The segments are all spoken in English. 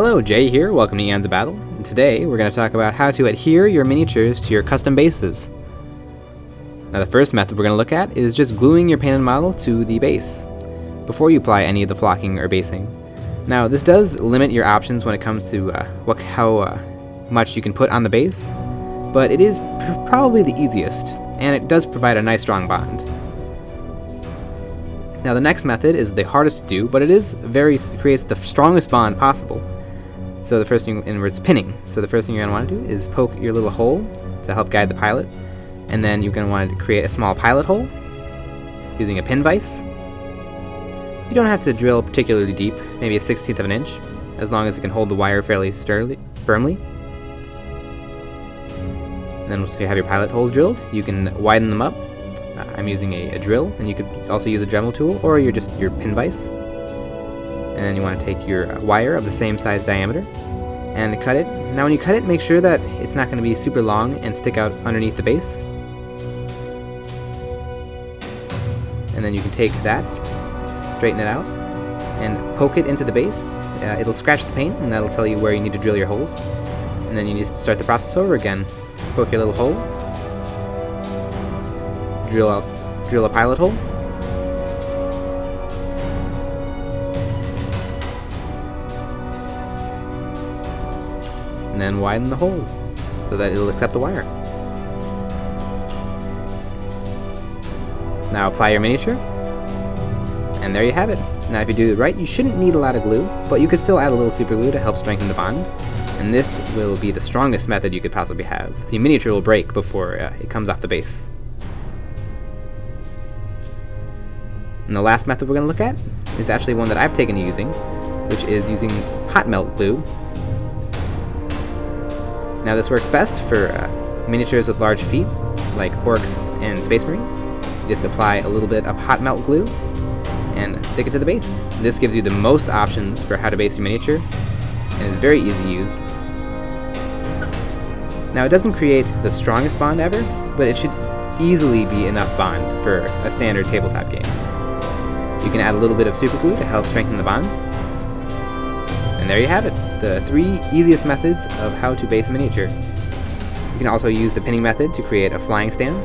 Hello, Jay here, welcome to EonsOfBattle, and today we're going to talk about how to adhere your miniatures to your custom bases. Now the first method we're going to look at is just gluing your painted model to the base before you apply any of the flocking or basing. Now this does limit your options when it comes to how much you can put on the base, but it is probably the easiest, and it does provide a nice strong bond. Now the next method is the hardest to do, but it creates the strongest bond possible. So the first thing, and it's pinning. So the first thing you're going to want to do is poke your little hole to help guide the pilot, and then you're going to want to create a small pilot hole using a pin vise. You don't have to drill particularly deep, maybe a 1/16 of an inch, as long as it can hold the wire fairly firmly. And then once you have your pilot holes drilled, you can widen them up. I'm using a drill, and you could also use a Dremel tool or your pin vise. And then you want to take your wire of the same size diameter and cut it. Now when you cut it, make sure that it's not going to be super long and stick out underneath the base. And then you can take that, straighten it out, and poke it into the base. It'll scratch the paint, and that'll tell you where you need to drill your holes. And then you need to start the process over again. Poke your little hole, drill a pilot hole, and then widen the holes so that it'll accept the wire. Now apply your miniature, and there you have it. Now if you do it right, you shouldn't need a lot of glue, but you could still add a little super glue to help strengthen the bond, and this will be the strongest method you could possibly have. The miniature will break before it comes off the base. And the last method we're going to look at is actually one that I've taken to using, which is using hot melt glue. Now this works best for miniatures with large feet, like orcs and space marines. You just apply a little bit of hot melt glue and stick it to the base. This gives you the most options for how to base your miniature, and is very easy to use. Now it doesn't create the strongest bond ever, but it should easily be enough bond for a standard tabletop game. You can add a little bit of super glue to help strengthen the bond. And there you have it, the 3 easiest methods of how to base a miniature. You can also use the pinning method to create a flying stand.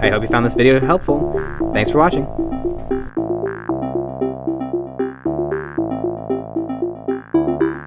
I hope you found this video helpful. Thanks for watching.